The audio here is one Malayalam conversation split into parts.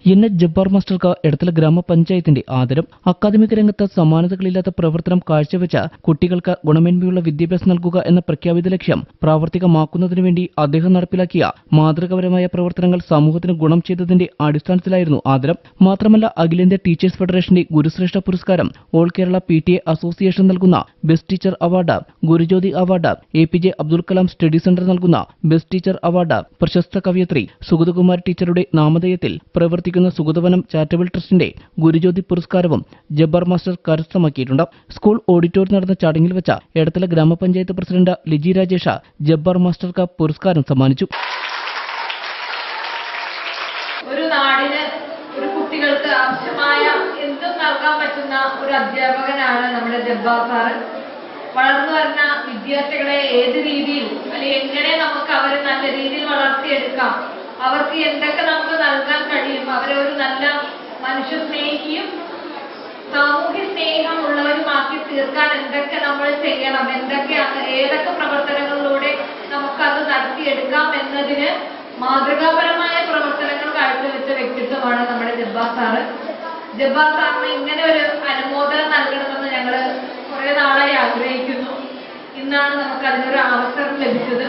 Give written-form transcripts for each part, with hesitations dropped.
എൻ എച്ച് ജബ്ബാർ മാസ്റ്റർക്ക് എടത്തല ഗ്രാമപഞ്ചായത്തിന്റെ ആദരം. അക്കാദമിക രംഗത്ത് സമാനതകളില്ലാത്ത പ്രവർത്തനം കാഴ്ചവെച്ച കുട്ടികൾക്ക് ഗുണമേന്മയുള്ള വിദ്യാഭ്യാസം നൽകുക എന്ന പ്രഖ്യാപിത ലക്ഷ്യം പ്രാവർത്തികമാക്കുന്നതിനുവേണ്ടി അദ്ദേഹം നടപ്പിലാക്കിയ മാതൃകാപരമായ പ്രവർത്തനങ്ങൾ സമൂഹത്തിന് ഗുണം ചെയ്തതിന്റെ അടിസ്ഥാനത്തിലായിരുന്നു ആദരം. മാത്രമല്ല, അഖിലേന്ത്യാ ടീച്ചേഴ്സ് ഫെഡറേഷന്റെ ഗുരുശ്രേഷ്ഠ പുരസ്കാരം, ഓൾ കേരള PTA അസോസിയേഷൻ നൽകുന്ന best teacher award, Gurujyothi award, APJ Abdul Kalam study centre നൽകുന്ന ബെസ്റ്റ് ടീച്ചർ അവാർഡ്, പ്രശസ്ത കവയിത്രി സുഗതകുമാരി ടീച്ചറുടെ നാമധേയത്തിൽ പ്രവർത്തിക്കുന്ന സുഗതവനം ചാരിറ്റബിൾ ട്രസ്റ്റിന്റെ ഗുരുജ്യോതി പുരസ്കാരവും ജബ്ബാർ മാസ്റ്റർ കരസ്ഥമാക്കിയിട്ടുണ്ട്. സ്കൂൾ ഓഡിറ്റോറിയം നടന്ന ചടങ്ങിൽ വെച്ച എടത്തല ഗ്രാമപഞ്ചായത്ത് പ്രസിഡന്റ് ലിജി രാജേഷ് ജബ്ബാർ മാസ്റ്റർക്ക് പുരസ്കാരം സമ്മാനിച്ചു. ഒരു നാടിന്, ഒരു കുട്ടികൾക്ക് ആവശ്യമായ എന്തും നൽകാൻ പറ്റുന്ന ഒരു അധ്യാപകനാണ് നമ്മുടെ ജബ്ബാർ സാറ്. വളർന്നു വരുന്ന വിദ്യാർത്ഥികളെ ഏത് രീതിയിൽ അല്ലെങ്കിൽ എങ്ങനെ നമുക്ക് അവരെ നല്ല രീതിയിൽ വളർത്തിയെടുക്കാം, അവർക്ക് എന്തൊക്കെ നമുക്ക് നൽകാൻ കഴിയും, അവരെ ഒരു നല്ല മനുഷ്യ സ്നേഹിയും സാമൂഹ്യ സ്നേഹമുള്ളവരുമാക്കി തീർക്കാൻ എന്തൊക്കെ നമ്മൾ ചെയ്യണം, ഏതൊക്കെ പ്രവർത്തനങ്ങളിലൂടെ നമുക്കത് നടത്തിയെടുക്കാം എന്നതിന് മാതൃകാപരമായ പ്രവർത്തനങ്ങൾ കാഴ്ചവെച്ച വ്യക്തിത്വമാണ് നമ്മുടെ ജബ്ബാർ സാറ്. ജബ്ബാർ സാറിന് ഇങ്ങനെ ഒരു അനുമോദനം നൽകണമെന്ന് ഞങ്ങൾ കുറെ നാളായി ആഗ്രഹിക്കുന്നു. ഇന്നാണ് നമുക്ക് അതിനൊരു അവസരം ലഭിച്ചത്.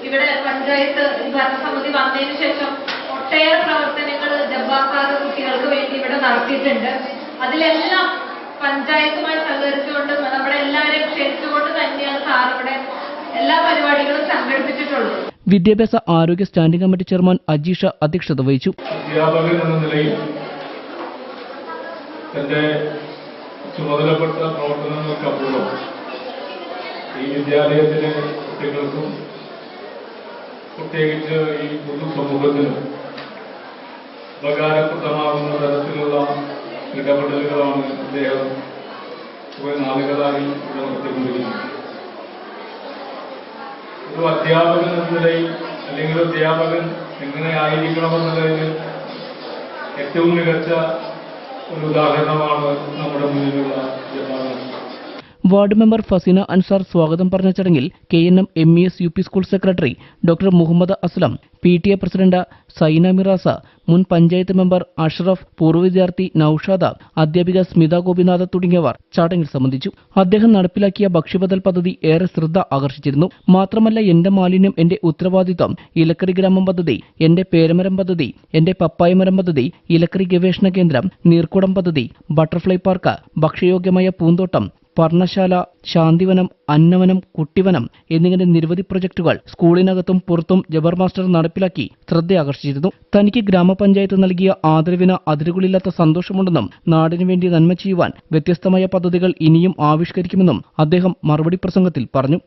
ഇവിടെ പഞ്ചായത്ത് ഭരണസമിതി വന്നതിന് ശേഷം ഒട്ടേറെ പ്രവർത്തനങ്ങൾ ജബ്ബാർ സാറ് കുട്ടികൾക്ക് വേണ്ടി ഇവിടെ നടത്തിയിട്ടുണ്ട്. അതിലെല്ലാം പഞ്ചായത്തുമായി സഹകരിച്ചുകൊണ്ട് നമ്മുടെ എല്ലാവരെയും ക്ഷണിച്ചുകൊണ്ട് തന്നെയാണ് സാർ ഇവിടെ എല്ലാ പരിപാടികളും സംഘടിപ്പിച്ചിട്ടുള്ളത്. വിദ്യാഭ്യാസ ആരോഗ്യ സ്റ്റാൻഡിംഗ് കമ്മിറ്റി ചെയർമാൻ അജീഷ അധ്യക്ഷത വഹിച്ചു. അധ്യാപകൻ എന്ന നിലയിൽ തന്റെ ചുമതലപ്പെട്ട പ്രവർത്തനങ്ങൾക്കപ്പുറം ഈ വിദ്യാലയത്തിലെ കുട്ടികൾക്കും പ്രത്യേകിച്ച് ഈ പൊതുസമൂഹത്തിനും ഉപകാരപ്രദമാകുന്ന തരത്തിലുള്ള ഇടപെടലുകളാണ് അദ്ദേഹം കുറെ നാളുകളായി ഇവിടെ നടത്തിക്കൊണ്ടിരിക്കുന്നത്. ഒരു അധ്യാപകൻ എന്ന നിലയിൽ അല്ലെങ്കിൽ ഒരു അധ്യാപകൻ എങ്ങനെ ആയിരിക്കണമെന്നുള്ളതിന് ഏറ്റവും മികച്ച ഒരു ഉദാഹരണമാണ് നമ്മുടെ മുന്നിലുള്ള ജബ്ബാർ. വാർഡ് മെമ്പർ ഫസീന അൻസാർ സ്വാഗതം പറഞ്ഞ ചടങ്ങിൽ KNM MES UP school secretary doctor Muhammad Aslam, PTA president Saina Miraza, മുൻ പഞ്ചായത്ത് മെമ്പർ അഷ്റഫ്, പൂർവ്വ വിദ്യാർത്ഥി നൌഷാദ, അധ്യാപിക സ്മിത ഗോപിനാഥ് തുടങ്ങിയവർ ചടങ്ങിൽ സംബന്ധിച്ചു. അദ്ദേഹം നടപ്പിലാക്കിയ ഭക്ഷ്യബദൽ പദ്ധതി ഏറെ ശ്രദ്ധ ആകർഷിച്ചിരുന്നു. മാത്രമല്ല, എന്റെ മാലിന്യം എന്റെ ഉത്തരവാദിത്വം, ഇലക്കറി ഗ്രാമം പദ്ധതി, എന്റെ പേരമരം പദ്ധതി, എന്റെ പപ്പായമരം പദ്ധതി, ഇലക്കറി ഗവേഷണ കേന്ദ്രം, നീർക്കുടം പദ്ധതി, ബട്ടർഫ്ലൈ പാർക്ക്, ഭക്ഷ്യയോഗ്യമായ പൂന്തോട്ടം, പർണശാല, ശാന്തിവനം, അന്നവനം, കുട്ടിവനം എന്നിങ്ങനെ നിരവധി പ്രൊജക്ടുകൾ സ്കൂളിനകത്തും പുറത്തും ജബ്ബാർ മാസ്റ്റർ നടപ്പിലാക്കി ശ്രദ്ധയാകർഷിച്ചിരുന്നു. തനിക്ക് ഗ്രാമപഞ്ചായത്ത് നൽകിയ ആദരവിന് അതിരുകളില്ലാത്ത സന്തോഷമുണ്ടെന്നും നാടിനു വേണ്ടി നന്മ ചെയ്യുവാൻ വ്യത്യസ്തമായ പദ്ധതികൾ ഇനിയും ആവിഷ്കരിക്കുമെന്നും അദ്ദേഹം മറുപടി പ്രസംഗത്തിൽ പറഞ്ഞു.